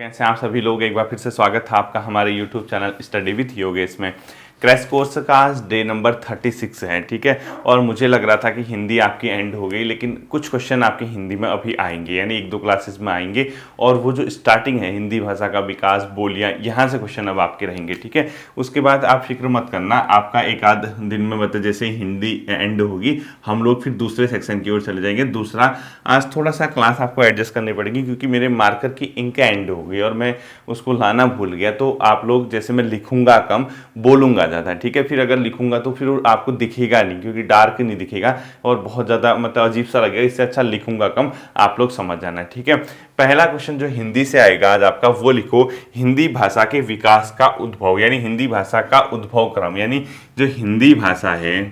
कैसे आप सभी लोग, एक बार फिर से स्वागत था आपका हमारे YouTube channel study with Yogesh में। क्रैश कोर्स का आज डे नंबर 36 है, ठीक है। और मुझे लग रहा था कि हिंदी आपकी एंड हो गई, लेकिन कुछ क्वेश्चन आपके हिंदी में अभी आएंगे, यानी एक दो क्लासेस में आएंगे। और वो जो स्टार्टिंग है हिंदी भाषा का विकास, बोलियाँ, यहाँ से क्वेश्चन अब आपके रहेंगे, ठीक है। उसके बाद आप फिक्र मत करना, आपका एक आध दिन में मतलब जैसे हिंदी एंड होगी हम लोग फिर दूसरे सेक्शन की ओर चले जाएंगे। दूसरा, आज थोड़ा सा क्लास आपको एडजस्ट करनी पड़ेगी क्योंकि मेरे मार्कर की इंक एंड हो गई और मैं उसको लाना भूल गया। तो आप लोग जैसे मैं लिखूंगा कम, बोलूंगा ज़्यादा, ठीक है। फिर अगर लिखूंगा तो फिर आपको दिखेगा नहीं, क्योंकि डार्क नहीं दिखेगा और बहुत ज़्यादा मतलब अजीब सा लगेगा। इससे अच्छा लिखूंगा कम, आप लोग समझ जाना, ठीक है। पहला क्वेश्चन जो हिंदी से आएगा आज आपका, वो लिखो हिंदी भाषा के विकास का उद्भव, यानी हिंदी भाषा का उद्भव क्रम, यानी जो हिंदी भाषा है,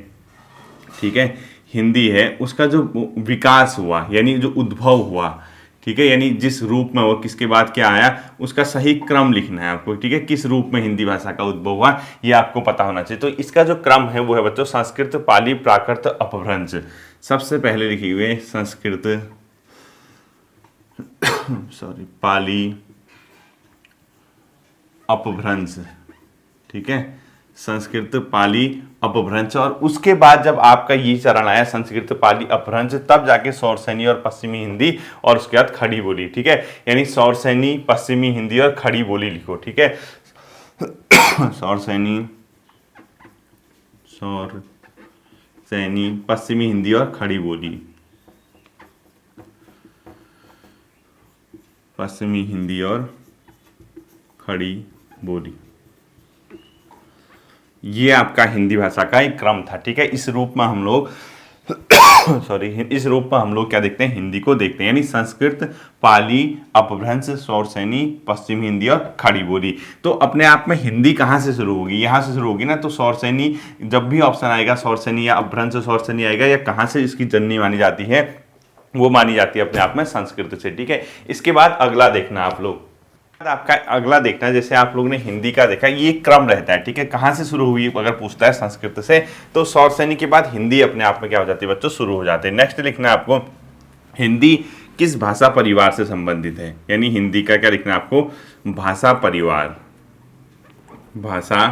ठीक है, हिंदी है, उसका जो विकास हुआ यानी जो उद्भव हुआ, ठीक है, यानी जिस रूप में वो किसके बाद क्या आया उसका सही क्रम लिखना है आपको, ठीक है। किस रूप में हिंदी भाषा का उद्भव हुआ ये आपको पता होना चाहिए। तो इसका जो क्रम है वो है बच्चों संस्कृत, पाली, प्राकृत, अपभ्रंश। सबसे पहले लिखे हुए संस्कृत पाली, अपभ्रंश, ठीक है, संस्कृत, पाली, अपभ्रंश। और उसके बाद जब आपका ये चरण आया संस्कृत, पाली, अपभ्रंश, तब जाके सौरसैनी और पश्चिमी हिंदी और उसके बाद खड़ी बोली, ठीक है। यानी सौरसैनी, पश्चिमी हिंदी और खड़ी बोली लिखो, ठीक है। सौरसैनी, पश्चिमी हिंदी और खड़ी बोली, पश्चिमी हिंदी और खड़ी बोली, ये आपका हिंदी भाषा का एक क्रम था, ठीक है। इस रूप में हम लोग इस रूप में हम लोग क्या देखते हैं, हिंदी को देखते हैं, यानी संस्कृत, पाली, अपभ्रंश, सौरसैनी, पश्चिमी हिंदी और खड़ी बोली। तो अपने आप में हिंदी कहाँ से शुरू होगी, यहाँ से शुरू होगी ना। तो सौरसैनी, जब भी ऑप्शन आएगा सौरसैनी या अपभ्रंश सौरसैनी आएगा, या कहाँ से इसकी जननी मानी जाती है, वो मानी जाती है अपने आप में संस्कृत से, ठीक है। इसके बाद अगला देखना आप लोग, आपका अगला देखना है, जैसे आप लोगों ने हिंदी का देखा, ये क्रम रहता है, ठीक है। कहाँ से शुरू हुई अगर पूछता है संस्कृत से, तो सौरसैनी के बाद हिंदी अपने आप में क्या हो जाती है बच्चों, शुरू हो जाते हैं। नेक्स्ट लिखना है आपको हिंदी किस भाषा परिवार से संबंधित है, यानी हिंदी का क्या लिखना है आपको, भाषा परिवार। भाषा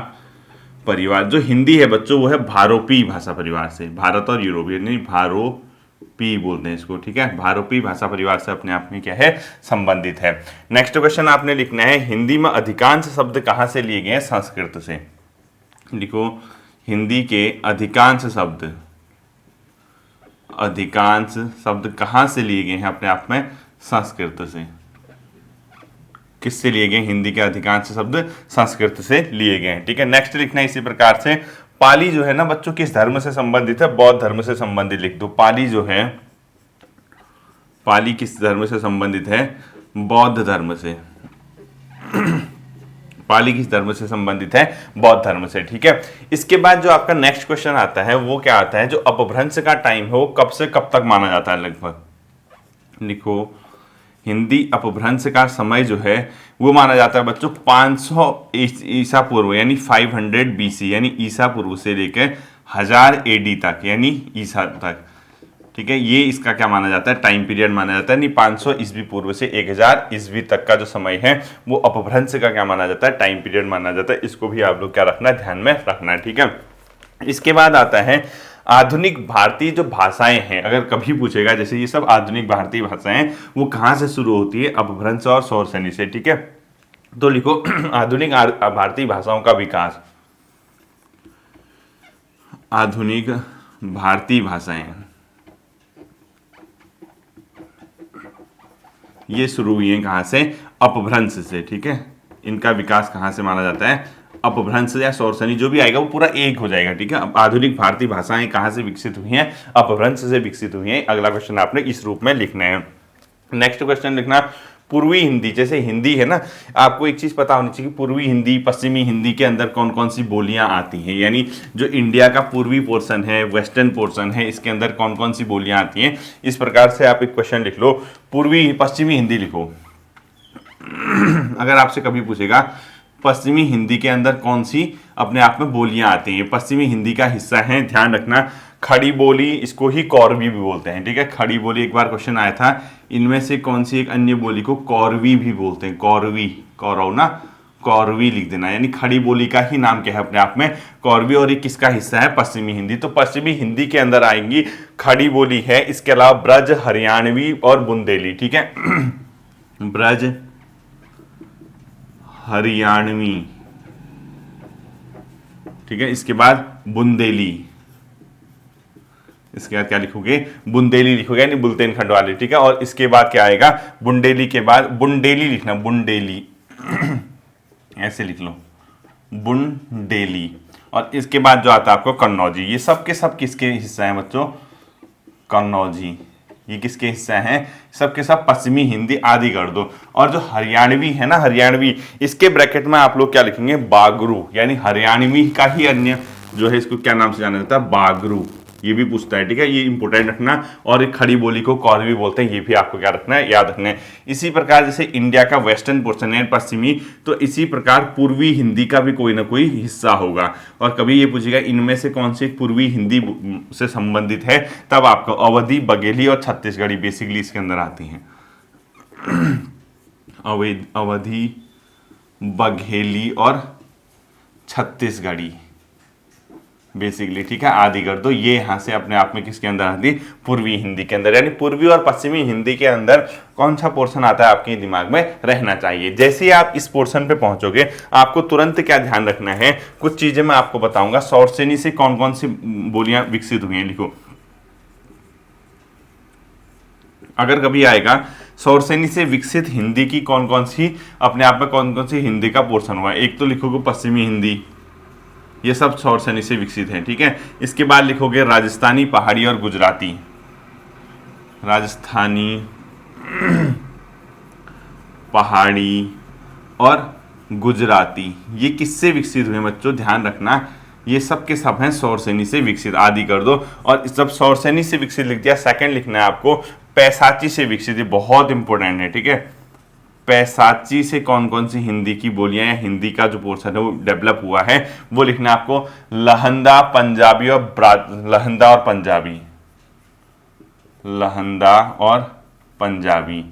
परिवार जो हिंदी है बच्चों वो है भारोपी भाषा परिवार से, भारत और यूरोप, यानी भारोपी बोलते हैं इसको, ठीक है। भारोपी भाषा परिवार से अपने आप में क्या है, संबंधित है। नेक्स्ट क्वेश्चन आपने लिखना है हिंदी में अधिकांश शब्द कहाँ से लिए गए हैं, संस्कृत से। लिखो हिंदी के अधिकांश शब्द कहाँ से लिए गए हैं अपने आप में, संस्कृत से। किससे लिए गए, हिंदी के अधिकांश शब्द संस्कृत से लिए गए हैं, ठीक है। नेक्स्ट लिखना है इसी प्रकार से, पाली जो है ना बच्चों किस धर्म से संबंधित है, बौद्ध धर्म से संबंधित लिख दो। पाली जो है, पाली किस धर्म से संबंधित है, बौद्ध धर्म से। पाली किस धर्म से संबंधित है, बौद्ध धर्म से, ठीक है। इसके बाद जो आपका नेक्स्ट क्वेश्चन आता है वो क्या आता है, जो अपभ्रंश का टाइम है वो कब से कब तक माना जाता है लगभग। लिखो हिंदी अपभ्रंश का समय जो है वो माना जाता है बच्चों 500 ईसा पूर्व, यानी 500 BC, यानी ईसा पूर्व से लेकर 1000 AD तक, यानी ईसा तक, ठीक है। ये इसका क्या माना जाता है, टाइम पीरियड माना जाता है। यानी 500 ईस्वी पूर्व से 1000 ईस्वी तक का जो समय है वो अपभ्रंश का क्या माना जाता है, टाइम पीरियड माना जाता है। इसको भी आप लोग क्या रखना है, ध्यान में रखना है, ठीक है। इसके बाद आता है आधुनिक भारतीय जो भाषाएं हैं, अगर कभी पूछेगा जैसे ये सब आधुनिक भारतीय भाषाएं वो कहाँ से शुरू होती है, अपभ्रंश और सौरसैनी से, ठीक है। तो लिखो आधुनिक भारतीय भाषाओं का विकास, आधुनिक भारतीय भाषाएं ये शुरू हुई हैं कहाँ से, अपभ्रंश से, ठीक है। इनका विकास कहाँ से माना जाता है, अपभ्रंश या सौरसैनी, जो भी आएगा वो पूरा एक हो जाएगा, ठीक है। आधुनिक भारतीय भाषाएं कहाँ से विकसित हुई हैं, अपभ्रंश से विकसित हुई हैं। अगला क्वेश्चन आपने इस रूप में लिखना है। नेक्स्ट क्वेश्चन लिखना पूर्वी हिंदी, जैसे हिंदी है ना, आपको एक चीज पता होनी चाहिए कि पूर्वी हिंदी, पश्चिमी हिंदी के अंदर कौन कौन सी बोलियां आती हैं, यानी जो इंडिया का पूर्वी पोर्शन है, वेस्टर्न पोर्शन है, इसके अंदर कौन कौन सी बोलियां आती हैं। इस प्रकार से आप एक क्वेश्चन लिख लो, पूर्वी पश्चिमी हिंदी लिखो। अगर आपसे कभी पूछेगा पश्चिमी हिंदी के अंदर कौन सी अपने आप में बोलियां आती हैं, पश्चिमी हिंदी का हिस्सा है, ध्यान रखना खड़ी बोली, इसको ही कौरवी भी बोलते हैं, ठीक है। खड़ी बोली, एक बार क्वेश्चन आया था, इनमें से कौन सी एक अन्य बोली को कौरवी भी बोलते हैं, कौरवी, कौरव ना, कौरवी लिख देना, यानी खड़ी बोली का ही नाम क्या है अपने आप में, कौरवी। और ये किसका हिस्सा है, पश्चिमी हिंदी। तो पश्चिमी हिंदी के अंदर आएंगी खड़ी बोली है, इसके अलावा ब्रज, हरियाणवी और बुंदेली, ठीक है। ब्रज, हरियाणवी, ठीक है, इसके बाद बुंदेली, इसके बाद क्या लिखोगे, बुंदेली लिखोगे, यानी बुल्देलखंड वाली, ठीक है। और इसके बाद क्या आएगा, बुंदेली के बाद बुंदेली लिखना, बुंदेली ऐसे लिख लो, बुंदेली। और इसके बाद जो आता है आपको कन्नौजी। ये सब के सब किसके हिस्सा हैं बच्चों, कन्नौजी, ये किसके हिस्सा हैं, सब के सब पश्चिमी हिंदी आदि कर दो। और जो हरियाणवी है ना, हरियाणवी, इसके ब्रैकेट में आप लोग क्या लिखेंगे, बागरू, यानी हरियाणवी का ही अन्य जो है, इसको क्या नाम से जाना जाता है, बागरू। ये भी पूछता है, ठीक है, ये इंपोर्टेंट रखना। और एक खड़ी बोली को कौरवी बोलते हैं, ये भी आपको क्या रखना है, याद रखना है। इसी प्रकार जैसे इंडिया का वेस्टर्न पोर्शन है पश्चिमी, तो इसी प्रकार पूर्वी हिंदी का भी कोई ना कोई हिस्सा होगा। और कभी ये पूछेगा इनमें से कौन सी पूर्वी हिंदी से संबंधित है, तब आपको अवधी, बघेली और छत्तीसगढ़ी बेसिकली इसके अंदर आती हैं। अवधी, बघेली और छत्तीसगढ़ी बेसिकली, ठीक है, आदि कर दो। ये यहां से अपने आप में किसके अंदर आती, पूर्वी हिंदी के अंदर। यानी पूर्वी और पश्चिमी हिंदी के अंदर कौन सा पोर्शन आता है आपके दिमाग में रहना चाहिए। जैसे ही आप इस पोर्शन पे पहुंचोगे, आपको तुरंत क्या ध्यान रखना है, कुछ चीजें मैं आपको बताऊंगा। शौरसेनी से कौन कौन सी बोलियां विकसित हुई हैं, लिखो। अगर कभी आएगा शौरसेनी से विकसित हिंदी की कौन कौन सी, अपने आप में कौन कौन सी हिंदी का पोर्शन हुआ है, एक तो लिखोगे पश्चिमी हिंदी, ये सब शौरसेनी से विकसित हैं, ठीक है। इसके बाद लिखोगे राजस्थानी, पहाड़ी और गुजराती, राजस्थानी, पहाड़ी और गुजराती, ये किससे विकसित हुए बच्चों, ध्यान रखना, ये सब के सब हैं शौरसेनी से विकसित, आदि कर दो। और जब शौरसेनी से विकसित लिख दिया, सेकंड लिखना है आपको पैसाची से विकसित, ये बहुत इंपॉर्टेंट है, ठीक है। पैसाची से कौन कौन सी हिंदी की बोलियां या हिंदी का जो पोर्शन है वो डेवलप हुआ है, वो लिखना है आपको। लहंदा, पंजाबी और लहंदा और पंजाबी, लहंदा और पंजाबी।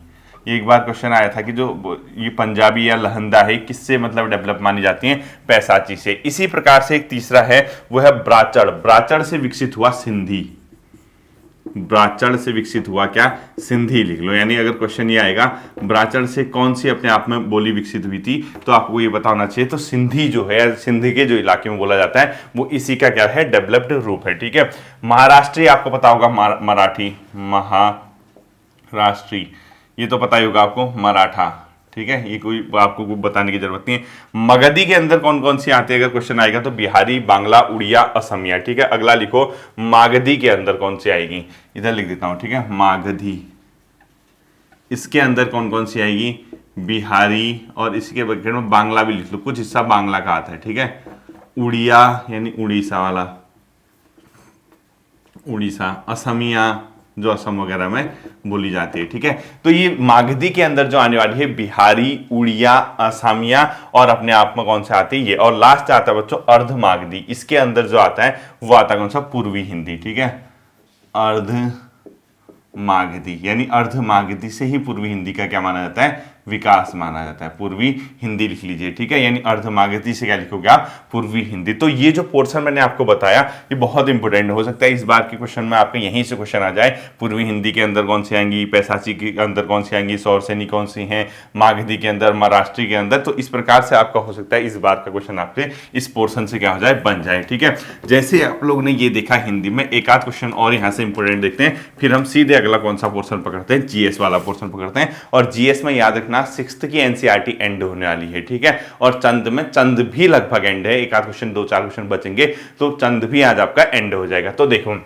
एक बार क्वेश्चन आया था कि जो ये पंजाबी या लहंदा है, किससे मतलब डेवलप मानी जाती है, पैसाची से। इसी प्रकार से एक तीसरा है, वो है ब्राचड़, ब्राचड़ से विकसित हुआ सिंधी, ब्राचड़ से विकसित हुआ क्या, सिंधी लिख लो। यानी अगर क्वेश्चन ये आएगा ब्राचड़ से कौन सी अपने आप में बोली विकसित हुई थी, तो आपको ये पता होना चाहिए। तो सिंधी जो है, सिंधी के जो इलाके में बोला जाता है, वो इसी का क्या है, डेवलप्ड रूप है, ठीक है। महाराष्ट्री आपको पता होगा, मराठी, महाराष्ट्री, ये तो पता ही होगा आपको, मराठा, ठीक है, ये कोई आपको बताने की जरूरत नहीं है। मगधी के अंदर कौन कौन सी आती है, अगर क्वेश्चन आएगा तो बिहारी, बांग्ला, उड़िया, असमिया, ठीक है। अगला लिखो मागधी के अंदर कौन सी आएगी, इधर लिख देता हूं, ठीक है, मागधी, इसके अंदर कौन कौन सी आएगी, बिहारी, और इसके बगैर में बांग्ला भी लिख लो, कुछ हिस्सा बांग्ला का आता है, ठीक है। उड़िया यानी उड़ीसा वाला, उड़ीसा, असमिया जो असम वगैरह में बोली जाती है, ठीक है। तो ये मागधी के अंदर जो आने वाली है बिहारी, उड़िया, असमिया, और अपने आप में कौन सा आती है ये। और लास्ट आता है बच्चों अर्ध मागधी, इसके अंदर जो आता है वो आता है कौन सा, पूर्वी हिंदी, ठीक है। अर्ध मागधी, यानी अर्ध मागधी से ही पूर्वी हिंदी का क्या माना जाता है, विकास माना जाता है। पूर्वी हिंदी लिख लीजिए, ठीक है, यानी अर्ध मागधी से क्या लिखोगे आप, पूर्वी हिंदी। तो ये जो पोर्शन मैंने आपको बताया, ये बहुत इंपॉर्टेंट हो सकता है इस बार के क्वेश्चन में आपके यहीं से क्वेश्चन आ जाए। पूर्वी हिंदी के अंदर कौन सी आएंगी, पैसाची के अंदर कौन सी आएंगी, शौरसेनी कौन सी हैं, मागधी के अंदर, महाराष्ट्री के अंदर। तो इस प्रकार से आपका हो सकता है इस बार का क्वेश्चन आपसे इस पोर्शन से क्या हो जाए, बन जाए, ठीक है। जैसे आप लोग ने ये देखा हिंदी में, एक आध क्वेश्चन और यहाँ से इंपॉर्टेंट देखते हैं, फिर हम सीधे अगला कौन सा पोर्शन पकड़ते हैं, जीएस वाला पोर्शन पकड़ते हैं। और जीएस में याद रखना 6th की एनसीईआरटी एंड होने वाली है, ठीक है। और चंद में, चंद भी लगभग एंड है, एक आध क्वेश्चन, 2-4 क्वेश्चन बचेंगे, तो चंद भी आज आपका एंड हो जाएगा। तो देखो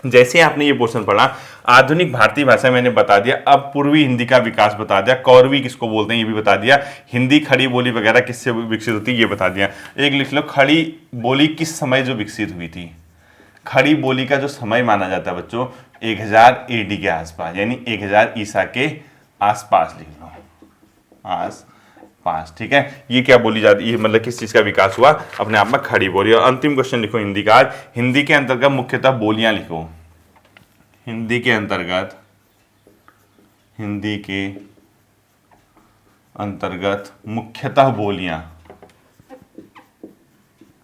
जैसे आपने ये पोर्शन पढ़ा, आधुनिक भारतीय भाषा मैंने बता दिया, अब पूर्वी हिंदी का विकास बता दिया, कौरवी किसको बोलते हैं ये भी बता दिया, हिंदी खड़ी बोली वगैरह किससे विकसित होती है ये बता दिया। एक लिख लो, खड़ी बोली किस समय जो विकसित हुई थी। खड़ी बोली का जो समय माना जाता है बच्चों 1000 AD के आसपास, यानी 1000 ईसा के आसपास लिख लो, पास, ठीक है। ये क्या बोली जाती है, मतलब किस चीज का विकास हुआ, अपने आप में खड़ी बोली। और अंतिम क्वेश्चन लिखो हिंदी का, हिंदी के अंतर्गत मुख्यतः बोलियां लिखो। हिंदी के अंतर्गत मुख्यतः बोलियां,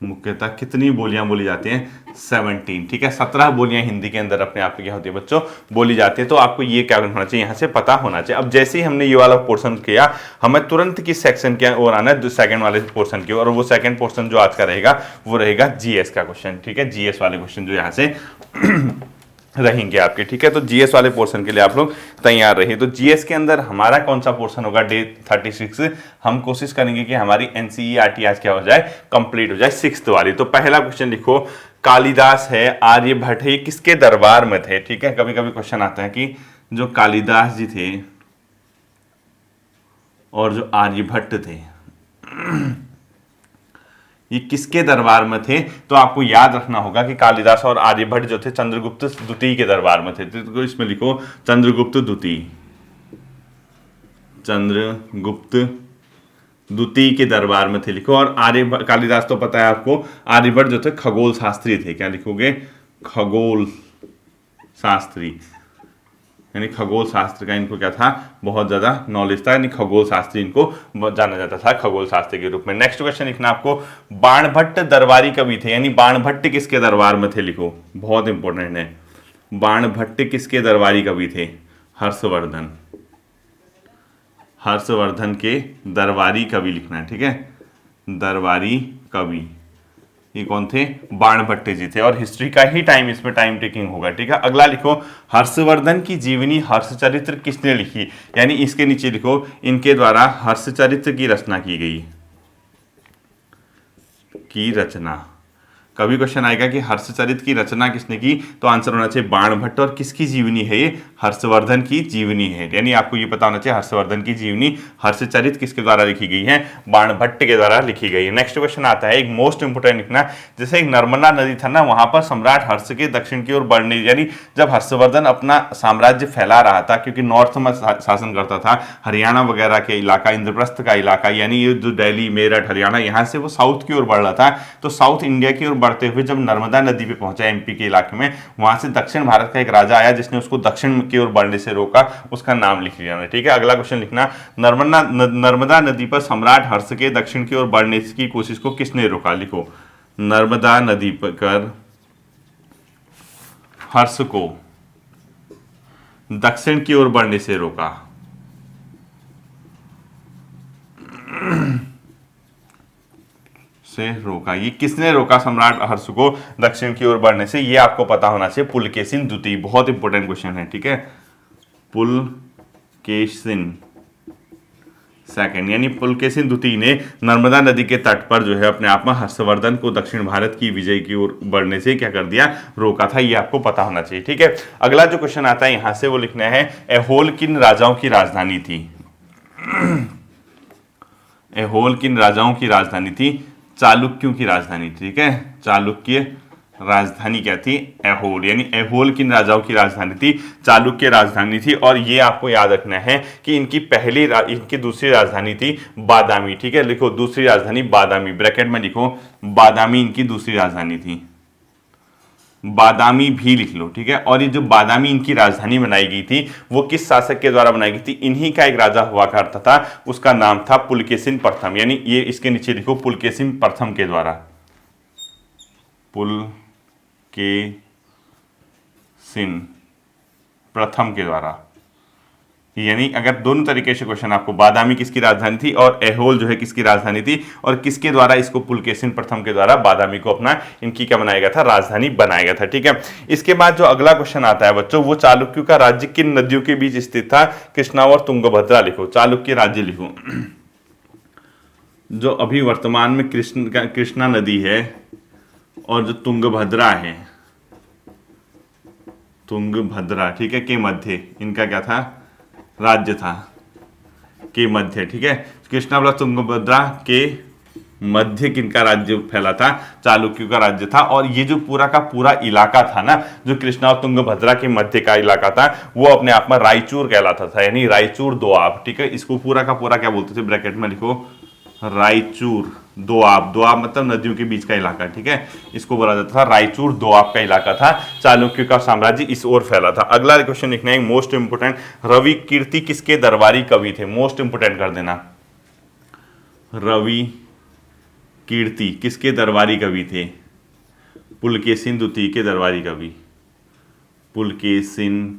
मुख्यतः कितनी बोलियां बोली जाती हैं, 17, ठीक है। 17 बोलियां हिंदी के अंदर अपने आप क्या होती है बच्चों, बोली जाती है। तो आपको ये क्या होना चाहिए, यहाँ से पता होना चाहिए। अब जैसे ही हमने ये वाला पोर्शन किया, हमें तुरंत किस सेक्शन के और आना है, सेकंड वाले पोर्शन की। और वो सेकंड पोर्शन जो आज का रहेगा वो रहेगा जीएस का क्वेश्चन, ठीक है। जीएस वाले क्वेश्चन जो यहाँ से रहेंगे आपके, ठीक है। तो जीएस वाले पोर्शन के लिए आप लोग तैयार रहिए। तो जीएस के अंदर हमारा कौन सा पोर्शन होगा, डे 36। हम कोशिश करेंगे कि हमारी एनसीईआरटी आज क्या हो जाए, कंप्लीट हो जाए, 6th वाली। तो पहला क्वेश्चन लिखो, कालिदास है, आर्यभट्ट है, किसके दरबार में थे, ठीक है। कभी कभी क्वेश्चन आता है कि जो कालिदास जी थे और जो आर्यभट्ट थे ये किसके दरबार में थे। तो आपको याद रखना होगा कि कालिदास और आर्यभट्ट जो थे चंद्रगुप्त द्वितीय के दरबार में थे। तो इसमें लिखो चंद्रगुप्त द्वितीय, चंद्रगुप्त द्वितीय के दरबार में थे लिखो। और कालिदास तो पता है आपको, आर्यभट्ट जो थे खगोल शास्त्री थे। क्या लिखोगे, खगोल शास्त्री, यानी खगोल शास्त्र का इनको क्या था, बहुत ज्यादा नॉलेज था, यानी खगोल शास्त्री इनको जाना जाता था खगोल शास्त्री के रूप में। नेक्स्ट क्वेश्चन लिखना आपको, बाणभट्ट दरबारी कवि थे, यानी बाणभट्ट किसके दरबार में थे लिखो, बहुत इंपॉर्टेंट है। बाणभट्ट किसके दरबारी कवि थे, हर्षवर्धन, हर्षवर्धन के दरबारी कवि लिखना है, ठीक है। दरबारी कवि ये कौन थे, बाणभट्ट जी थे। और हिस्ट्री का ही टाइम इसमें टाइम टेकिंग होगा, ठीक है। अगला लिखो, हर्षवर्धन की जीवनी हर्षचरित्र किसने लिखी, यानी इसके नीचे लिखो, इनके द्वारा हर्षचरित्र की रचना की गई, की रचना। कभी क्वेश्चन आएगा कि हर्षचरित्र की रचना किसने की, तो आंसर होना चाहिए बाणभट्ट। और किसकी जीवनी है ये, हर्षवर्धन की जीवनी है, यानी आपको ये पता होना चाहिए हर्षवर्धन की जीवनी, हर्षचरित्र किसके द्वारा लिखी गई है, बाणभट्ट के द्वारा लिखी गई है। नेक्स्ट क्वेश्चन आता है, एक मोस्ट इंपोर्टेंट लिखना, जैसे एक नर्मदा नदी था ना, वहां पर सम्राट हर्ष के दक्षिण की ओर बढ़ने, यानी जब हर्षवर्धन अपना साम्राज्य फैला रहा था, क्योंकि नॉर्थ में शासन करता था, हरियाणा वगैरह के इलाका, इंद्रप्रस्थ का इलाका, यानी ये जो दिल्ली मेरठ हरियाणा, यहाँ से वो साउथ की ओर बढ़ रहा था। तो साउथ इंडिया की ओर बढ़ते हुए जब नर्मदा नदी पे पहुंचा एमपी के इलाके में, वहां से दक्षिण भारत का एक राजा आया जिसने उसको दक्षिण की ओर बढ़ने से रोका, उसका नाम लिख लिया, ठीक है। अगला क्वेश्चन लिखना, नर्मदा नदी पर सम्राट हर्ष के दक्षिण की ओर बढ़ने की कोशिश को किसने रोका, लिखो नर्मदा नदी पर हर्ष को दक्षिण की ओर बढ़ने से रोका। से रोका, ये किसने रोका सम्राट हर्ष को दक्षिण की ओर बढ़ने से, ये आपको पता होना चाहिए, पुलकेशिन द्वितीय। बहुत इंपॉर्टेंट क्वेश्चन है, ठीक है। पुलकेशिन सेकंड, यानी पुलकेशिन द्वितीय ने नर्मदा नदी के तट पर जो है अपने आप में हर्षवर्धन को दक्षिण भारत की विजय की ओर बढ़ने से क्या कर दिया, रोका था। ये आपको पता होना चाहिए, ठीक है। अगला जो क्वेश्चन आता है यहां से वो लिखना है, एहोल किन राजाओं की राजधानी थी, एहोल किन राजाओं की राजधानी थी, चालुक्यों की राजधानी, ठीक है। चालुक्य राजधानी क्या थी, एहोल, यानी एहोल किन राजाओं की राजधानी थी, चालुक्य राजधानी थी। और ये आपको याद रखना है कि इनकी दूसरी राजधानी थी बादामी, ठीक है। लिखो दूसरी राजधानी बादामी, ब्रैकेट में लिखो बादामी इनकी दूसरी राजधानी थी, बादामी भी लिख लो, ठीक है। और ये जो बादामी इनकी राजधानी बनाई गई थी वो किस शासक के द्वारा बनाई गई थी, इन्हीं का एक राजा हुआ करता था, उसका नाम था पुलकेशिन प्रथम, यानी ये इसके नीचे लिखो पुलकेशिन प्रथम के द्वारा, पुलकेशिन प्रथम के द्वारा। यानी अगर दोनों तरीके से क्वेश्चन आपको, बादामी किसकी राजधानी थी और एहोल जो है किसकी राजधानी थी, और किसके द्वारा इसको, पुलकेशिन प्रथम के द्वारा बादामी को अपना इनकी क्या बनाया गया था, राजधानी बनाया गया था, ठीक है। इसके बाद जो अगला क्वेश्चन आता है बच्चों, वो चालुक्यों का राज्य किन नदियों के बीच स्थित था, कृष्णा और तुंगभद्रा लिखो, चालुक्य राज्य लिखो। जो अभी वर्तमान में कृष्णा नदी है और जो तुंगभद्रा है, तुंगभद्रा, ठीक है, के मध्य इनका क्या था, राज्य था, के मध्य, ठीक है। कृष्णा प्लस तुंगभद्रा के मध्य किनका राज्य फैला था? चालुक्यों का राज्य था। और ये जो पूरा का पूरा इलाका था ना, जो कृष्णा और तुंगभद्रा के मध्य का इलाका था, वो अपने आप में रायचूर कहलाता था, यानी रायचूर दोआब। ठीक है, इसको पूरा का पूरा क्या बोलते थे? ब्रैकेट में लिखो, रायचूर दोआब। दोआब मतलब नदियों के बीच का इलाका। ठीक है, इसको बोला जाता था रायचूर दोआब का इलाका था। चालुक्य का साम्राज्य इस ओर फैला था। अगला क्वेश्चन लिखना है मोस्ट इंपोर्टेंट, रवि कीर्ति किसके दरबारी कवि थे? मोस्ट इंपोर्टेंट कर देना, रवि कीर्ति किसके दरबारी कवि थे? पुलकेशिन द्वितीय के दरबारी कवि, पुलकेशिन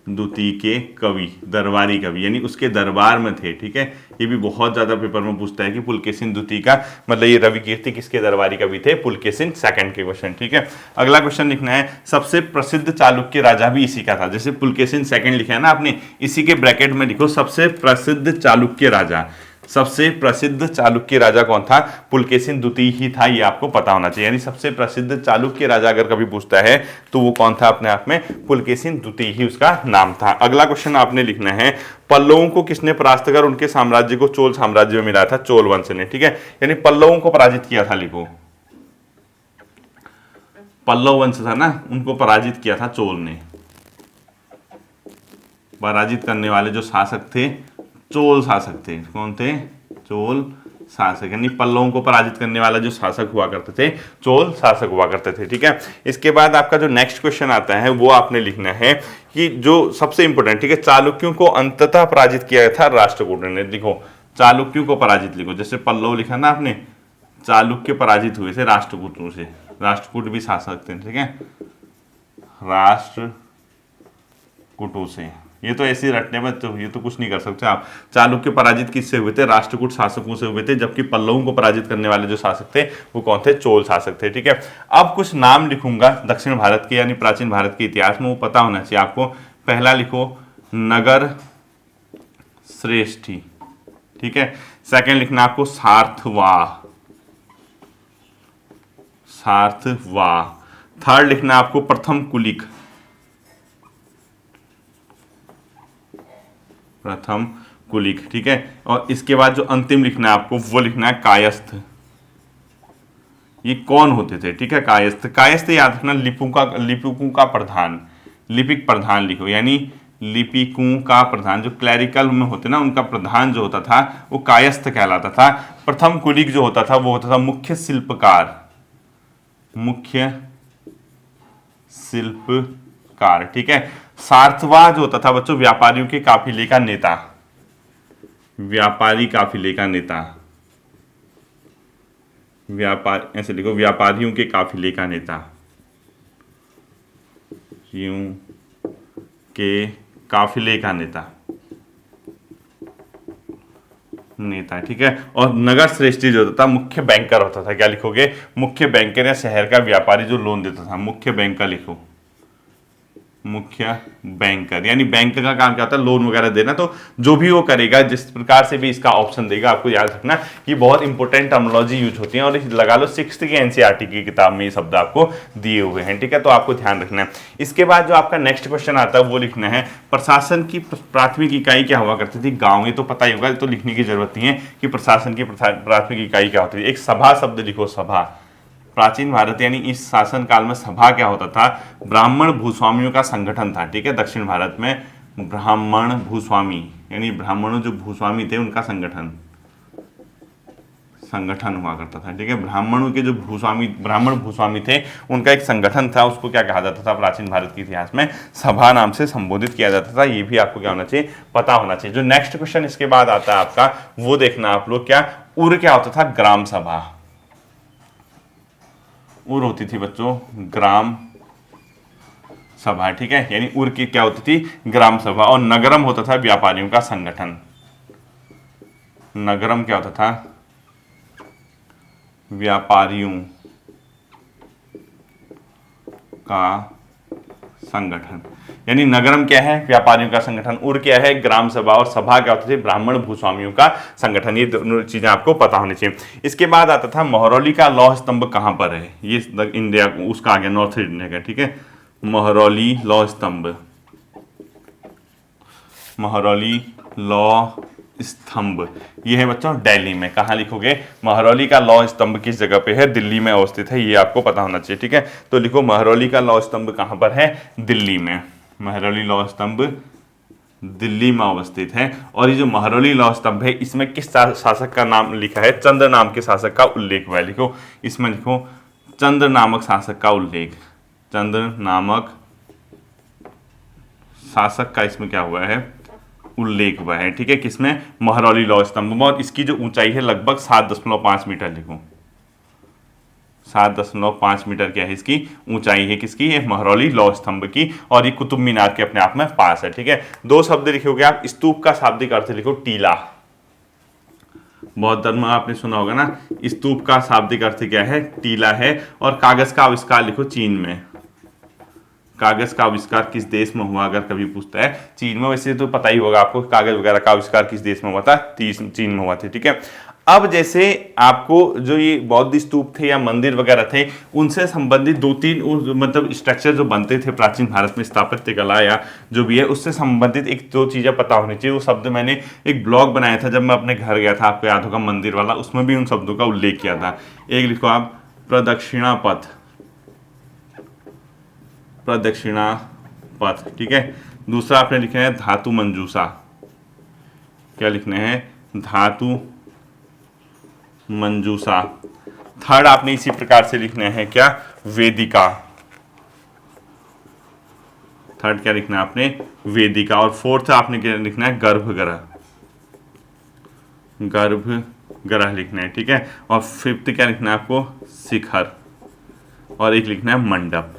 द्वितीय के कवि, दरबारी कवि, यानी उसके दरबार में थे। ठीक है, ये भी बहुत ज्यादा पेपर में पूछता है कि पुलकेशिन द्वितीय का मतलब ये रवि कीर्ति किसके दरबारी कवि थे? पुलकेशिन सेकंड के क्वेश्चन। ठीक है, अगला क्वेश्चन लिखना है सबसे प्रसिद्ध चालुक्य राजा भी इसी का था। जैसे पुलकेशिन सेकंड लिखा है ना आपने, इसी के ब्रैकेट में लिखो सबसे प्रसिद्ध चालुक्य राजा। सबसे प्रसिद्ध चालुक्य राजा कौन था? पुलकेशिन द्वितीय ही था, ये आपको पता होना चाहिए। यानी सबसे प्रसिद्ध चालुक्य राजा अगर कभी पूछता है तो वो कौन था? अपने आप में पुलकेशिन द्वितीय ही उसका नाम था। अगला क्वेश्चन आपने लिखना है पल्लवों को किसने परास्त कर उनके साम्राज्य को चोल साम्राज्य में मिला था? चोल वंश ने। ठीक है, यानी पल्लवों को पराजित किया था, लिखो पल्लव वंश था ना, उनको पराजित किया था चोल ने। पराजित करने वाले जो शासक थे चोल शासक थे। कौन थे? चोल शासक, यानी पल्लवों को पराजित करने वाला जो शासक हुआ करते थे चोल शासक हुआ करते थे। ठीक है, इसके बाद आपका जो नेक्स्ट क्वेश्चन आता है वो आपने लिखना है कि जो सबसे इंपोर्टेंट, ठीक है, चालुक्यों को अंततः पराजित किया था राष्ट्रकूट ने। लिखो चालुक्यों को पराजित, लिखो जैसे पल्लव लिखा ना आपने, चालुक्य पराजित हुए थे राष्ट्रकूटों से। राष्ट्रकूट भी शासक थे। ठीक है, राष्ट्रकूटों से, ये तो ऐसे रटने में तो ये तो कुछ नहीं कर सकते आप। चालुक्य पराजित किससे हुए थे? राष्ट्रकूट शासकों से हुए थे, जबकि पल्लवों को पराजित करने वाले जो शासक थे वो कौन थे? चोल शासक थे। ठीक है, अब कुछ नाम लिखूंगा दक्षिण भारत के यानी प्राचीन भारत के इतिहास में, वो पता होना चाहिए आपको। पहला लिखो नगर श्रेष्ठी। ठीक है, सेकंड लिखना आपको सार्थवाह, सार्थवाह। थर्ड लिखना आपको प्रथम कुलिक, प्रथम कुलिक। ठीक है, और इसके बाद जो अंतिम लिखना है आपको वो लिखना है कायस्थ। ये कौन होते थे? ठीक है, कायस्थ। कायस्थ याद रखना लिपिकों का प्रधान, लिपिक प्रधान लिखो, यानी लिपिकों का प्रधान, जो क्लैरिकल में होते ना उनका प्रधान जो होता था वो कायस्थ कहलाता था। प्रथम कुलिक जो होता था वो होता था मुख्य शिल्पकार, मुख्य शिल्पकार। ठीक है, सार्थवाह जो होता था बच्चों व्यापारियों के काफिले का नेता, व्यापारी काफिले का नेता, व्यापार ऐसे लिखो व्यापारियों के काफिले का नेता, यूं के काफिले का नेता। ठीक है, और नगर श्रेष्ठी जो होता था मुख्य बैंकर होता था। क्या लिखोगे? मुख्य बैंकर या शहर का व्यापारी जो लोन देता था, मुख्य बैंकर लिखो, मुख्य बैंकर। यानी बैंक का काम क्या होता है? लोन वगैरह देना। तो जो भी वो करेगा, जिस प्रकार से भी इसका ऑप्शन देगा, आपको याद रखना कि बहुत इंपॉर्टेंट टर्मिनोलॉजी यूज होती है, और लगा लो 6th की एनसीईआरटी की किताब में ये शब्द आपको दिए हुए हैं। ठीक है, तो आपको ध्यान रखना है। इसके बाद जो आपका नेक्स्ट क्वेश्चन आता है वो लिखना है प्रशासन की प्राथमिक इकाई क्या हुआ करती थी? गाँव। ये तो पता ही होगा, तो लिखने की जरूरत नहीं है कि प्रशासन की प्राथमिक इकाई क्या होती थी। एक सभा शब्द लिखो, सभा। प्राचीन भारत यानी इस शासन काल में सभा क्या होता था? ब्राह्मण भूस्वामियों का संगठन था। ठीक है, दक्षिण भारत में ब्राह्मण भूस्वामी यानी ब्राह्मणों जो भूस्वामी थे उनका संगठन हुआ करता था। ठीक है, ब्राह्मणों के जो ब्राह्मण भूस्वामी थे उनका एक संगठन था, उसको क्या कहा जाता था? प्राचीन भारत के इतिहास में सभा नाम से संबोधित किया जाता था। ये भी आपको क्या होना चाहिए? पता होना चाहिए। जो नेक्स्ट क्वेश्चन इसके बाद आता है आपका वो देखना आप लोग, क्या उर क्या होता था? ग्राम सभा। उर होती थी बच्चों ग्राम सभा। ठीक है, यानी उर की क्या होती थी? ग्राम सभा। और नगरम होता था व्यापारियों का संगठन। नगरम क्या होता था? व्यापारियों का संगठन। यानी नगरम क्या है? व्यापारियों का संगठन। उर क्या है? ग्राम सभा। और सभा क्या होती थी? ब्राह्मण भूस्वामियों का संगठन। ये दोनों चीजें आपको पता होनी चाहिए। इसके बाद आता था महरौली का लौह स्तंभ कहां पर है? ये इंडिया उसका आ गया, नॉर्थ इंडिया का। ठीक है, महरौली लौह स्तंभ, महरौली लौह स्तंभ, ये है बच्चों दिल्ली में। कहाँ लिखोगे? महरौली का लौह स्तंभ किस जगह पे है? दिल्ली में अवस्थित है, ये आपको पता होना चाहिए। ठीक है, तो लिखो महरौली का लौह स्तंभ कहाँ पर है? दिल्ली में। महरौली लौह स्तंभ दिल्ली में अवस्थित है। और ये जो महरौली लौह स्तंभ है, इसमें किस शासक का नाम लिखा है? चंद्र नाम के शासक का उल्लेख हुआ है। लिखो इसमें, लिखो चंद्र नामक शासक का उल्लेख, चंद्र नामक शासक का इसमें क्या हुआ है? उल्लेख हुआ है। ठीक है, किसमें? महरौली लौह स्तंभ में। और इसकी जो ऊंचाई है लगभग 7.5 मीटर। लिखो 7.5 मीटर क्या है इसकी ऊंचाई है? किसकी? ये महरौली लौह स्तंभ की। और ये कुतुब मीनार के अपने आप में पास है। ठीक है, दो शब्द लिखोगे आप। स्तूप का शाब्दिक अर्थ लिखो टीला। बौद्ध धर्म में आपने सुना होगा ना, स्तूप का शाब्दिक अर्थ क्या है? टीला है। और कागज का आविष्कार लिखो चीन में। कागज का आविष्कार किस देश में हुआ? अगर कभी पूछता है चीन में। वैसे तो पता ही होगा आपको कागज वगैरह का आविष्कार किस देश में हुआ था? चीन में हुआ था। ठीक है, अब जैसे आपको जो ये बौद्ध स्तूप थे या मंदिर वगैरह थे, उनसे संबंधित दो तीन मतलब स्ट्रक्चर जो बनते थे प्राचीन भारत में, स्थापत्य कला या जो भी है, उससे संबंधित एक दो चीजें पता होनी चाहिए। वो शब्द मैंने एक ब्लॉग बनाया था जब मैं अपने घर गया था, आपको याद होगा, मंदिर वाला, उसमें भी उन शब्दों का उल्लेख किया था। एक लिखो आप प्रदक्षिणा पथ, प्रदक्षिणा पथ। ठीक है, दूसरा आपने लिखना है धातु मंजूषा। क्या लिखना है? धातु मंजूषा। थर्ड आपने इसी प्रकार से लिखना है क्या? वेदिका। थर्ड क्या लिखना है आपने? वेदिका। और फोर्थ आपने क्या लिखना है? गर्भगृह। गर्भगृह लिखना है। ठीक है, और फिफ्थ क्या लिखना है आपको? शिखर। और एक लिखना है मंडप।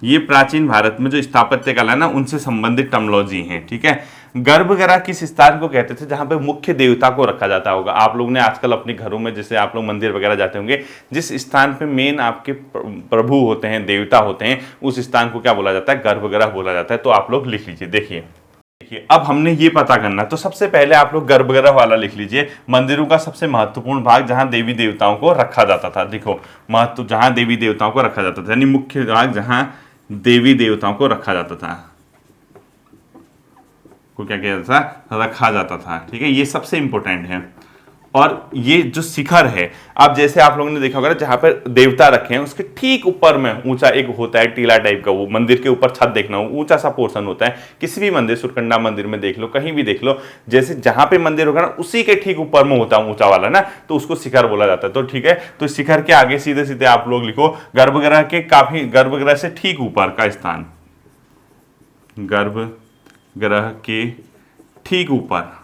ये प्राचीन भारत में जो स्थापत्य कला है ना, उनसे संबंधित टर्मिनोलॉजी है। ठीक है, गर्भगृह किस स्थान को कहते थे जहां पे मुख्य देवता को रखा जाता होगा? आप लोग ने आजकल अपने घरों में, जैसे आप लोग मंदिर वगैरह जाते होंगे, जिस स्थान पे मेन आपके प्रभु होते हैं, देवता होते हैं, उस स्थान को क्या बोला जाता है? गर्भगृह बोला जाता है। तो आप लोग लिख लीजिए। देखिए अब हमने ये पता करना, तो सबसे पहले आप लोग गर्भगृह वाला लिख लीजिए। मंदिरों का सबसे महत्वपूर्ण भाग जहां देवी देवताओं को रखा जाता था। देखो महत्व, जहां देवी देवताओं को रखा जाता था, यानी मुख्य भाग जहां देवी देवताओं को रखा जाता था, को क्या किया जाता था? रखा जाता था। ठीक है, ये सबसे इंपॉर्टेंट है। और ये जो शिखर है, अब जैसे आप लोगों ने देखा होगा जहां पर देवता रखे हैं, उसके ठीक ऊपर में ऊंचा एक होता है टीला टाइप का, वो मंदिर के ऊपर छत देखना, ऊंचा सा पोर्शन होता है। किसी भी मंदिर, सुरकंडा मंदिर में देख लो, कहीं भी देख लो, जैसे जहां पे मंदिर होगा ना, उसी के ठीक ऊपर में होता है ऊंचा वाला ना, तो उसको शिखर बोला जाता है। तो ठीक है, तो शिखर के आगे सीधे सीधे आप लोग लिखो गर्भगृह के काफी, गर्भगृह से ठीक ऊपर का स्थान, गर्भगृह के ठीक ऊपर,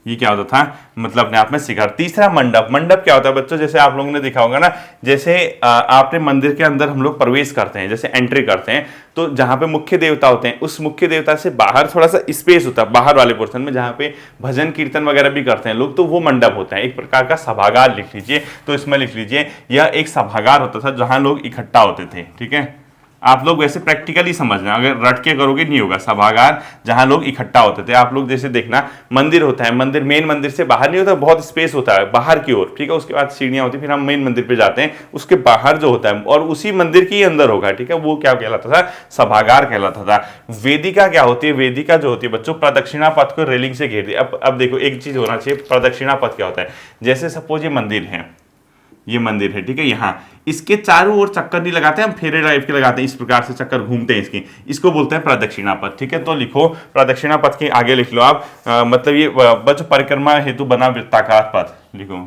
ये क्या होता था? मतलब अपने आप में शिखर। तीसरा मंडप। मंडप क्या होता है बच्चों? जैसे आप लोगों ने देखा होगा ना, जैसे आपने मंदिर के अंदर हम लोग प्रवेश करते हैं, जैसे एंट्री करते हैं, तो जहां पे मुख्य देवता होते हैं, उस मुख्य देवता से बाहर थोड़ा सा स्पेस होता है, बाहर वाले पोर्शन में, जहां पे भजन कीर्तन वगैरह भी करते हैं लोग, तो वो मंडप होता है। एक प्रकार का सभागार लिख लीजिए। तो इसमें लिख लीजिए यह एक सभागार होता था जहां लोग इकट्ठा होते थे। ठीक है, आप लोग वैसे प्रैक्टिकली समझना, अगर रट के करोगे नहीं होगा। सभागार जहां लोग इकट्ठा होते थे। आप लोग जैसे देखना, मंदिर होता है, मंदिर मेन मंदिर से बाहर नहीं होता, बहुत स्पेस होता है बाहर की ओर। ठीक है, उसके बाद सीढ़ियां होती है, फिर हम मेन मंदिर पे जाते हैं, उसके बाहर जो होता है और उसी मंदिर के अंदर होगा। ठीक है, वो क्या कहलाता था? सभागार कहलाता था। वेदिका क्या होती है? वेदिका जो होती है बच्चों, प्रदक्षिणा पथ को रेलिंग से घेर दिया। अब देखो एक चीज होना चाहिए, प्रदक्षिणा पथ क्या होता है? जैसे सपोज ये मंदिर है, ये मंदिर है, ठीक है, यहाँ इसके चारों ओर चक्कर नहीं लगाते, हम फेरे टाइप के लगाते हैं, इस प्रकार से चक्कर घूमते हैं इसके, इसको बोलते हैं प्रदक्षिणा पथ। ठीक है, तो लिखो प्रदक्षिणा पथ के आगे लिख लो आप मतलब ये बच्चों परिक्रमा हेतु बना वृत्ताकार पथ। लिखो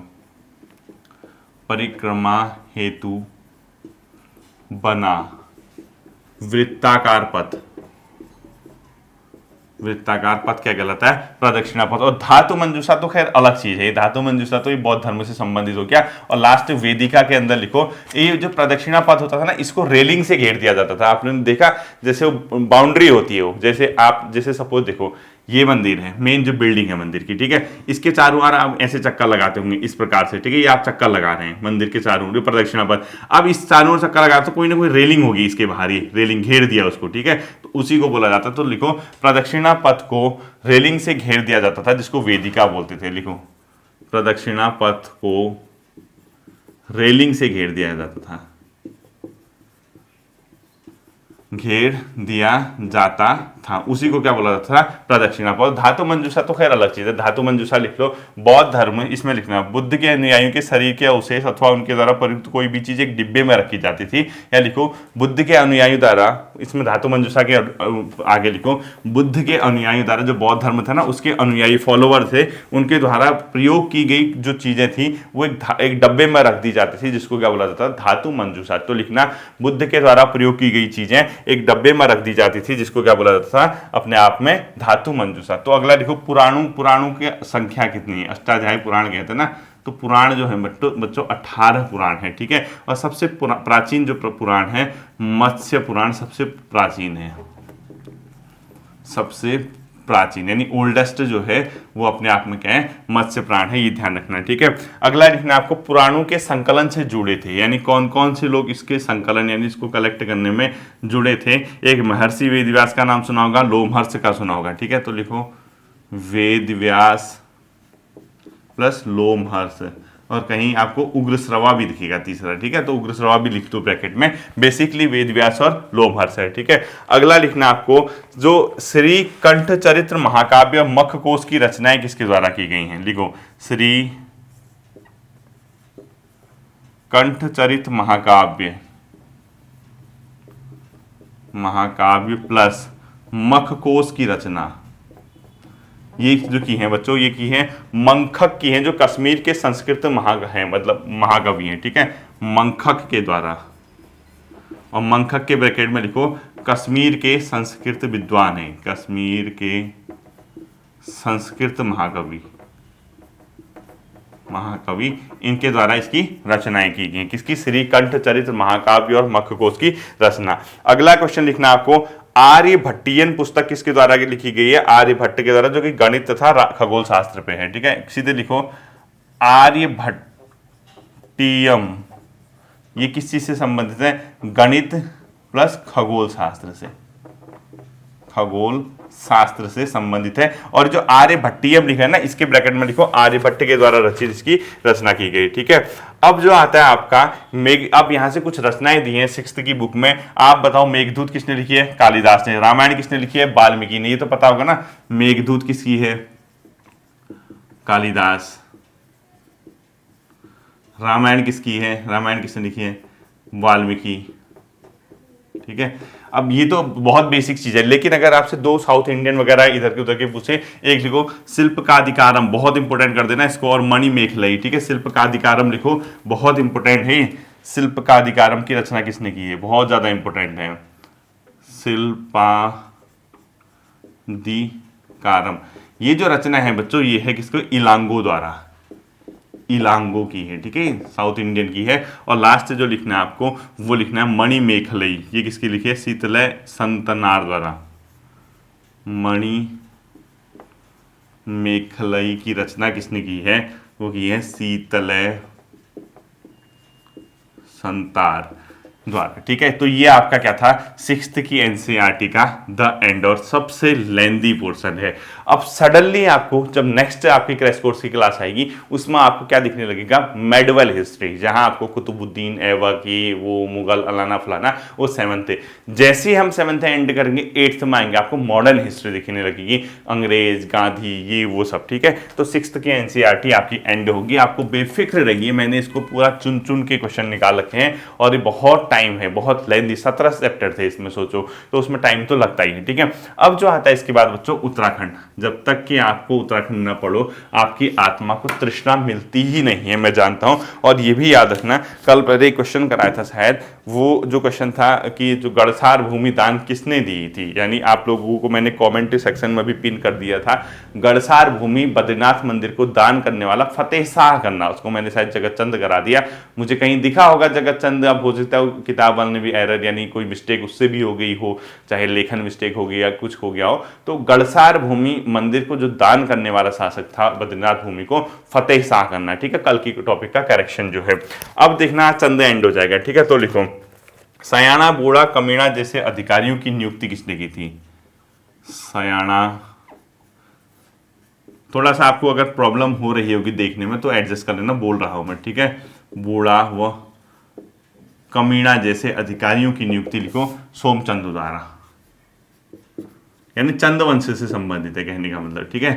परिक्रमा हेतु बना वृत्ताकार पथ। वृत्ताकार पथ क्या कहलाता है? प्रदक्षिणा पथ। और धातु मंजूषा तो खैर अलग चीज है, धातु मंजूषा तो ये बौद्ध धर्म से संबंधित हो गया। और लास्ट वेदिका के अंदर लिखो, ये जो प्रदक्षिणा पथ होता था ना, इसको रेलिंग से घेर दिया जाता था। आपने देखा जैसे बाउंड्री होती है वो, जैसे आप जैसे सपोज देखो ये मंदिर है, मेन जो बिल्डिंग है मंदिर की, ठीक है, इसके चारों ओर आप ऐसे चक्कर लगाते होंगे इस प्रकार से। ठीक है, ये आप चक्कर लगा रहे हैं मंदिर के चारों ओर प्रदक्षिणा पथ। अब इस चारों ओर चक्कर लगा तो कोई ना कोई रेलिंग होगी इसके बाहर, ही रेलिंग घेर दिया उसको। ठीक है, तो उसी को बोला जाता है। तो लिखो प्रदक्षिणा पथ को रेलिंग से घेर दिया जाता था, जिसको वेदिका बोलते थे। लिखो प्रदक्षिणा पथ को रेलिंग से घेर दिया जाता था, घेर दिया जाता था, उसी को क्या बोला जाता था, प्रदक्षिणापथ। धातु मंजूषा तो खैर अलग चीज है, धातु मंजूषा लिख लो। बौद्ध धर्म, इसमें लिखना बुद्ध के अनुयायियों के शरीर के अवशेष अथवा उनके द्वारा प्रयुक्त कोई भी चीज एक डिब्बे में रखी जाती थी। या लिखो बुद्ध के अनुयायियों द्वारा, इसमें धातु मंजूषा के आगे लिखो बुद्ध के अनुयायियों द्वारा, जो बौद्ध धर्म था ना उसके अनुयायी फॉलोवर थे, उनके द्वारा प्रयोग की गई जो चीजें थी वो एक डब्बे में रख दी जाती थी, जिसको क्या बोला जाता था, धातु मंजूषा। तो लिखना बुद्ध के द्वारा प्रयोग की गई चीजें एक डब्बे में रख दी जाती थी, जिसको क्या बोला जाता था, अपने आप में धातु मंजूषा। तो अगला देखो पुराणों की संख्या कितनी है, अष्टाध्यायी पुराण कहते हैं ना, तो पुराण जो है बच्चों 18 पुराण है, ठीक है। और सबसे प्राचीन जो पुराण है मत्स्य पुराण सबसे प्राचीन है, सबसे प्राचीन यानी ओल्डेस्ट जो है वो अपने आप में क्या है, मत्स्य पुराण है, ये ध्यान रखना, ठीक है। अगला लिखना आपको पुराणों के संकलन से जुड़े थे, यानी कौन कौन से लोग इसके संकलन यानी इसको कलेक्ट करने में जुड़े थे। एक महर्षि वेदव्यास का नाम सुना होगा, लोमहर्ष का सुना होगा, ठीक है। तो लिखो वेदव्यास प्लस लोमहर्ष, और कहीं आपको उग्रश्रवा भी दिखेगा तीसरा, ठीक है। तो उग्रश्रवा भी लिख दो ब्रैकेट में। बेसिकली वेदव्यास और लोमहर्ष है, ठीक है। अगला लिखना आपको जो श्री कंठ चरित्र महाकाव्य मखकोश की रचनाएं किसके द्वारा की गई हैं, लिखो श्री कंठ चरित्र महाकाव्य प्लस मखकोश की रचना, ये जो की है बच्चों, ये की है मंखक की है, जो कश्मीर के संस्कृत मतलब महाकवि हैं, ठीक है, मंखक के द्वारा। और मंखक के ब्रैकेट में लिखो कश्मीर के संस्कृत विद्वान हैं, कश्मीर के संस्कृत महाकवि इनके द्वारा इसकी रचनाएं की गई। किसकी, श्री कंठ चरित्र महाकाव्य और मखकोश की रचना। अगला क्वेश्चन लिखना आपको आर्यभट्टियन पुस्तक किसके द्वारा लिखी गई है, आर्यभट्ट के द्वारा, जो कि गणित तथा खगोल शास्त्र पे है, ठीक है। सीधे लिखो आर्यभट्टियम, ये किस चीज से संबंधित है, गणित प्लस खगोल शास्त्र से, खगोल शास्त्र से संबंधित है। और जो आर्यभट्टियम लिखा है ना, इसके ब्रैकेट में लिखो आर्यभट्ट के द्वारा रचित इसकी रचना की गई, ठीक है। अब जो आता है आपका अब यहां से कुछ रचनाएं दी हैं 6th की बुक में। आप बताओ मेघदूत किसने लिखी है, कालिदास ने। रामायण किसने लिखी है, वाल्मीकि ने। ये तो पता होगा ना, मेघदूत किसकी है, कालिदास। रामायण किसकी है, रामायण किसने लिखी है, वाल्मीकि, ठीक है। अब ये तो बहुत बेसिक चीज है, लेकिन अगर आपसे दो साउथ इंडियन वगैरह इधर के उधर के पूछे, एक लिखो शिल्पकाधिकारम, बहुत इंपॉर्टेंट कर देना इसको, और मणिमेखलई, ठीक है। शिल्पकाधिकारम लिखो, बहुत इंपॉर्टेंट है। शिल्पकाधिकारम की रचना किसने की है, बहुत ज्यादा इंपॉर्टेंट है। शिल्पाधिकारम, ये जो रचना है बच्चों, ये है किसको, इलांगो द्वारा, इलांगो की है, ठीक है, साउथ इंडियन की है। और लास्ट जो लिखना है आपको वो लिखना है मणिमेखलई, ये किसकी लिखी है, शीतलय संतनार द्वारा। मणिमेखलई की रचना किसने की है, वो की है शीतलय संतार द्वारा, ठीक है। तो ये आपका क्या था, 6th की एनसीईआरटी का द एंड और सबसे लेंदी पोर्शन है। अब सडनली आपको जब नेक्स्ट आपकी क्रैश कोर्स की क्लास आएगी, उसमें आपको क्या दिखने लगेगा, मेडिवल हिस्ट्री, जहां आपको कुतुबुद्दीन ऐबक, ये वो मुगल अलाना फलाना, वो 7th है। जैसे ही हम 7th एंड करेंगे 8th में आएंगे, आपको मॉडर्न हिस्ट्री दिखने लगेगी, अंग्रेज, गांधी, ये वो सब, ठीक है। तो 6th की एनसीईआरटी आपकी एंड होगी, आपको बेफिक्र रहिए, मैंने इसको पूरा चुन चुन के क्वेश्चन निकाल रखे हैं, और ये बहुत टाइम है, बहुत लेंथी, 17 चैप्टर थे इसमें, सोचो तो उसमें टाइम तो लगता ही है, ठीक है। अब जो आता है इसके बाद बच्चों उत्तराखंड, जब तक कि आपको उत्तराखंड न पढ़ो आपकी आत्मा को तृष्णा मिलती ही नहीं है, मैं जानता हूं। और ये भी याद रखना, कल पहले क्वेश्चन कराया था शायद, वो जो क्वेश्चन था कि जो गड़सार भूमि दान किसने दी थी, यानी आप लोगों को मैंने कॉमेंट सेक्शन में भी पिन कर दिया था, गड़सार भूमि बद्रीनाथ मंदिर को दान करने वाला फतेह शाह करना, उसको मैंने शायद जगत चंद करा दिया, मुझे कहीं दिखा होगा जगत चंद, अब हो सकता है किताब वाले ने भी एरर यानी कोई मिस्टेक उससे भी हो गई हो, चाहे लेखन मिस्टेक हो गई या कुछ हो गया हो। तो गड़सार भूमि मंदिर को जो दान करने वाला शासक था बद्रीनाथ भूमि को, फतेह शाह करना, ठीक है। कल की टॉपिक का करेक्शन जो है, अब देखना चंद एंड हो जाएगा, ठीक है। तो लिखो सयाना, बूढ़ा, कमीणा जैसे अधिकारियों की नियुक्ति किसने की थी, सयाना। थोड़ा सा आपको अगर प्रॉब्लम हो रही होगी देखने में तो एडजस्ट कर लेना, बोल रहा हूं मैं, ठीक है। बूढ़ा व कमीणा जैसे अधिकारियों की नियुक्ति लिखो सोमचंद द्वारा, यानी चंद वंश से संबंधित है कहने का मतलब, ठीक है।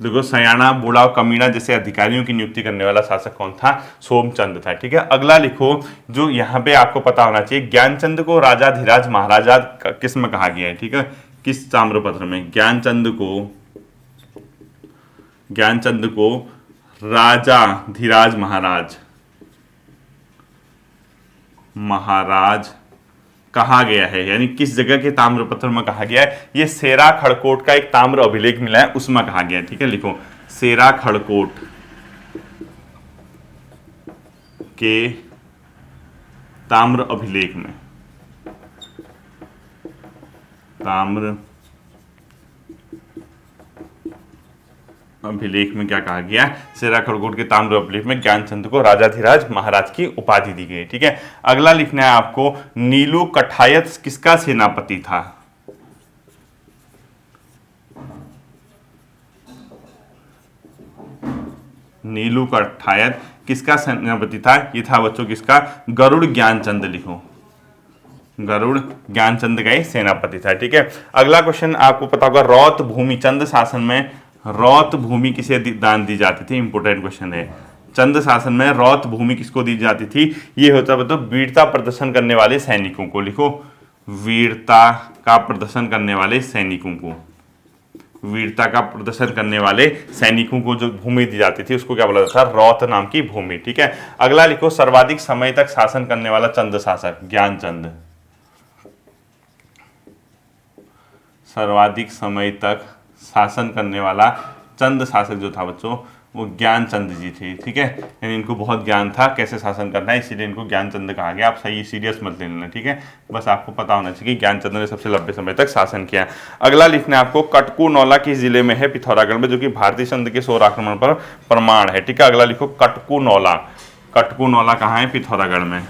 देखो सयाना, बूढ़ा और कमीणा जैसे अधिकारियों की नियुक्ति करने वाला शासक कौन था? सोमचंद था, ठीक है। अगला लिखो, जो यहाँ पे आपको पता होना चाहिए, ज्ञानचंद को राजाधिराज महाराजा किस में कहा गया है, ठीक है, किस ताम्रपत्र में? ज्ञानचंद को राजाधिराज महाराज कहा गया है, यानी किस जगह के ताम्रपत्र में कहा गया है? ये सेरा खड़कोट का एक ताम्र अभिलेख मिला है, उसमें कहा गया है, ठीक है। लिखो सेरा खड़कोट के ताम्र अभिलेख में, ताम्र अभिलेख में क्या कहा गया? सेरा खड़कोट के ताम्र अभिलेख में ज्ञानचंद को राजाधिराज महाराज की उपाधि दी गई, ठीक है। अगला लिखना है आपको, नीलू कठायत किसका सेनापति था? नीलू कठायत किसका सेनापति था? ये था बच्चों किसका? गरुड़ ज्ञानचंद, लिखो गरुड़ ज्ञानचंद का ही सेनापति था, ठीक है। अगला क्वेश्चन आपको पता होगा, रौत भूमि, चंद शासन में रौत भूमि किसे दान दी जाती थी? इंपोर्टेंट क्वेश्चन है। चंद शासन में रौत भूमि किसको दी जाती थी? ये होता मतलब वीरता प्रदर्शन करने वाले सैनिकों को, लिखो वीरता का प्रदर्शन करने वाले सैनिकों को, वीरता का प्रदर्शन करने वाले सैनिकों को जो भूमि दी जाती थी उसको क्या बोला जाता था? रौत नाम की भूमि, ठीक है। अगला लिखो, सर्वाधिक समय तक शासन करने वाला चंद शासक, ज्ञानचंद। सर्वाधिक समय तक शासन करने वाला चंद शासक जो था बच्चों, वो ज्ञानचंद जी थे, ठीक है। यानी इनको बहुत ज्ञान था कैसे शासन करना है, इसीलिए इनको ज्ञानचंद कहा गया। आप सही सीरियस मत ले लेना, ठीक है। बस आपको पता होना चाहिए कि ज्ञानचंद ने सबसे लंबे समय तक शासन किया। अगला लिखना है आपको, कटकू नौला किस जिले में है? पिथौरागढ़ में, जो कि भारतीय चंद के सौर आक्रमण पर प्रमाण है, ठीक है। अगला लिखो, कटकू नौला, कटकू नौला कहाँ है? पिथौरागढ़ में।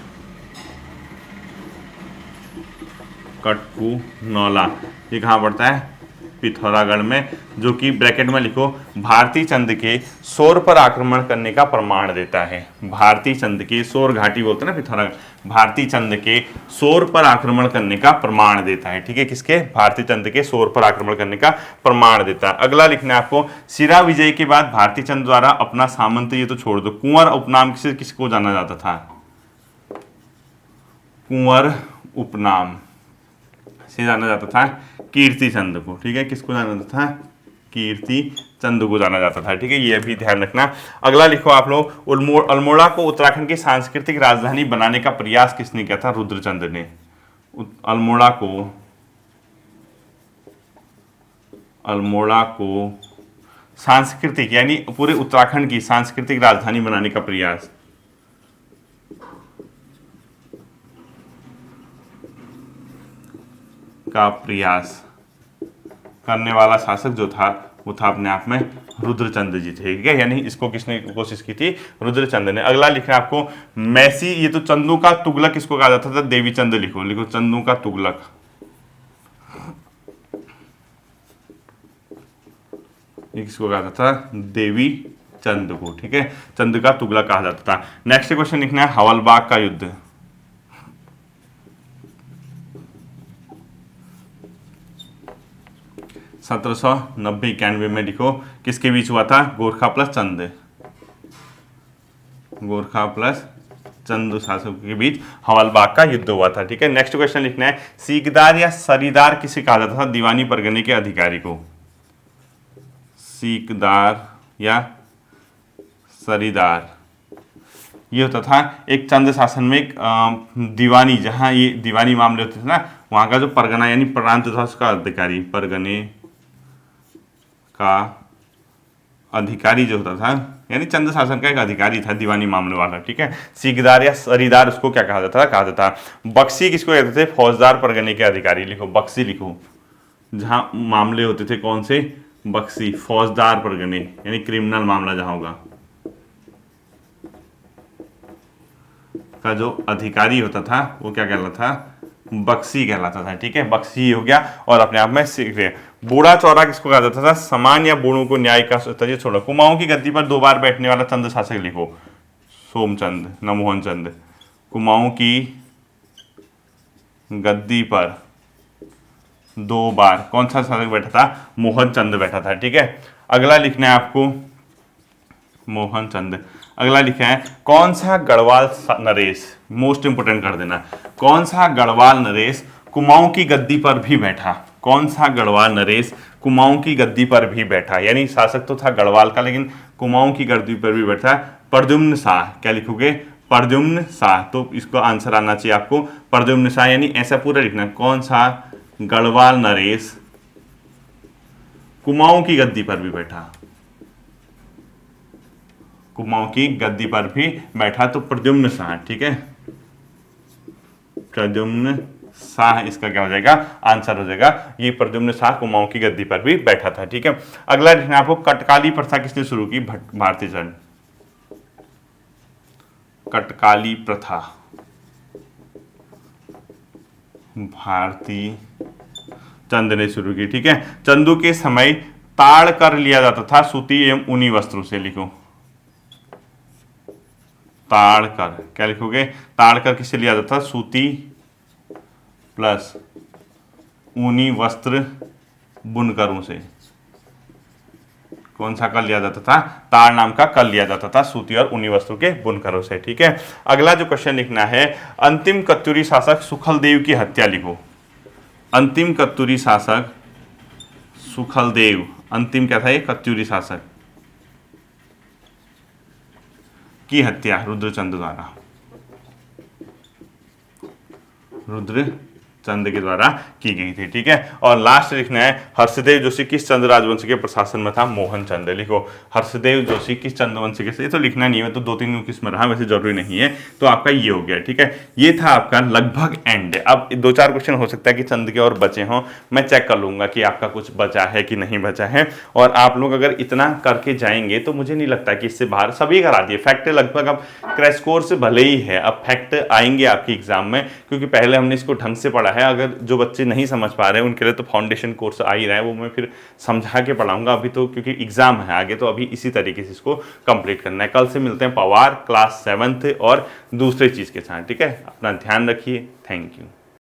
कटकू नौला ये कहाँ पड़ता है? पिथौरागढ़ में, जो कि ब्रैकेट में लिखो, भारती चंद के सौर पर आक्रमण करने का प्रमाण देता है। भारती चंद के, सौर घाटी बोलते हैं ना पिथौरागढ़, भारती चंद के सौर पर आक्रमण करने का प्रमाण देता है, ठीक है। किसके? भारती चंद के सौर पर आक्रमण करने का प्रमाण देता है। अगला लिखना है आपको, सिरा विजय के बाद भारती चंद द्वारा अपना सामंत, ये तो छोड़ दो, कुंवर उपनाम से किसको जाना जाता था? कुंवर उपनाम से जाना जाता था कीर्ति चंद को, ठीक है। किसको जाना जाता था? कीर्ति चंद को जाना जाता था, ठीक है। ये भी ध्यान रखना। अगला लिखो आप लोग, अल्मोड़ा को उत्तराखंड की सांस्कृतिक राजधानी बनाने का प्रयास किसने किया था? रुद्रचंद ने। अल्मोड़ा को सांस्कृतिक, यानी पूरे उत्तराखंड की सांस्कृतिक राजधानी बनाने का प्रयास करने वाला शासक जो था वो था अपने आप में रुद्रचंद जी थे, ठीक है। यानी इसको किसने कोशिश की थी? रुद्रचंद ने। अगला लिखना है आपको, मैसी, ये तो चंदू का तुगलक किसको कहा जाता था? देवीचंद, लिखो चंदू का तुगलक, ये किसको कहा जाता था? देवी चंद को, ठीक है। चंद का तुगलक कहा जाता था। नेक्स्ट क्वेश्चन लिखना है, हवलबाग का युद्ध 1790-91 में, लिखो किसके बीच हुआ था? गोरखा प्लस चंद शासकों के बीच हवलबाग का युद्ध हुआ था, ठीक है। नेक्स्ट क्वेश्चन लिखना है, सीकदार या सरीदार किसे कहा जाता था? दीवानी परगने के अधिकारी को। सीकदार या सरीदार ये होता था एक चंद शासन में एक दीवानी, जहां ये दीवानी मामले होते थे ना, वहां का जो परगना यानी प्रांत था उसका अधिकारी, परगने का अधिकारी जो होता था, यानी चंद शासन का एक अधिकारी था दीवानी मामले वाला, ठीक है। सीकदार या सरीदार उसको क्या कहा जाता था? कहा जाता था। बक्सी किसको कहते थे? फौजदार परगने के अधिकारी, लिखो बक्सी, लिखो जहां मामले होते थे कौन से? बक्सी, फौजदार परगने, यानी क्रिमिनल मामला जहां होगा का जो अधिकारी होता था वो क्या कहलाता था? बक्सी कहलाता था, ठीक है। बक्सी हो गया और अपने आप में सीख रहे। बूढ़ा चौरा किसको कहा जाता था? समान या बूढ़ों को न्याय का तर्ज छोड़ो। कुमाऊं की गद्दी पर 2 बार बैठने वाला चंद शासक, लिखो सोमचंद, नमोहन चंद। कुमाऊं की गद्दी पर 2 बार कौन सा शासक बैठा था? मोहन चंद बैठा था। ठीक है, अगला लिखना है आपको मोहन चंद। अगला लिखा है कौन सा गढ़वाल नरेश, मोस्ट इंपोर्टेंट कर देना, कौन सा गढ़वाल नरेश कुमाऊं की गद्दी पर भी बैठा? कौन सा गढ़वाल नरेश कुमाऊं की गद्दी पर भी बैठा? यानी शासक तो था गढ़वाल का, लेकिन कुमाऊं की गद्दी पर भी बैठा। प्रद्युम्न शाह। क्या लिखोगे? प्रद्युम्न शाह। तो इसको आंसर आना चाहिए आपको प्रद्युम्न शाह, यानी ऐसा पूरा लिखना है कौन सा गढ़वाल नरेश कुमाऊं की गद्दी पर भी बैठा, कुमाऊं की गद्दी पर भी बैठा, तो प्रद्युम्न शाह। ठीक है, प्रद्युम्न शाह इसका क्या हो जाएगा? आंसर हो जाएगा। ये प्रद्युम्न शाह कुमाऊं की गद्दी पर भी बैठा था। ठीक है, अगला लिखना आपको कटकाली प्रथा किसने शुरू की? भारती चंद। कटकाली प्रथा भारती चंद ने शुरू की। ठीक है, चंदू के समय ताड़ कर लिया जाता था सूती एवं ऊनी वस्त्रों से। लिखो ताड़ कर। क्या लिखोगे? ताड़ कर किससे लिया जाता था? सूती प्लस ऊनी वस्त्र बुनकरों से। कौन सा कर लिया जाता था? ताड़ नाम का कर लिया जाता था सूती और ऊनी वस्त्रों के बुनकरों से। ठीक है, अगला जो क्वेश्चन लिखना है अंतिम कत्यूरी शासक सुखलदेव की हत्या। लिखो अंतिम कत्यूरी शासक सुखलदेव। अंतिम क्या था? ये कत्यूरी शासक की हत्या रुद्रचंद द्वारा, रुद्रचंद के द्वारा की गई थी। ठीक है, और लास्ट लिखना है हर्षदेव जोशी किस चंद राजवंश के प्रशासन में था? मोहन चंद। लिखो हर्षदेव जोशी किस चंद्रवंश के? ये तो लिखना नहीं है, तो 2-3 किस्म रहा, वैसे जरूरी नहीं है। तो आपका ये हो गया। ठीक है, ये था आपका लगभग एंड। अब 2-4 क्वेश्चन हो सकता है कि चंद के और बचे हों, मैं चेक कर लूंगा कि आपका कुछ बचा है कि नहीं बचा है। और आप लोग अगर इतना करके जाएंगे तो मुझे नहीं लगता कि इससे बाहर सभी करा दिए फैक्ट। लगभग अब क्रैश कोर्स भले ही है, अब फैक्ट आएंगे आपके एग्जाम में, क्योंकि पहले हमने इसको ढंग से पढ़ा है। अगर जो बच्चे नहीं समझ पा रहे हैं उनके लिए तो फाउंडेशन कोर्स आ ही रहा है, वो मैं फिर समझा के पढ़ाऊंगा। अभी तो क्योंकि एग्जाम है आगे, तो अभी इसी तरीके से इसको कंप्लीट करना है। कल से मिलते हैं पवार क्लास 7th और दूसरे चीज़ के साथ। ठीक है, अपना ध्यान रखिए। Thank you.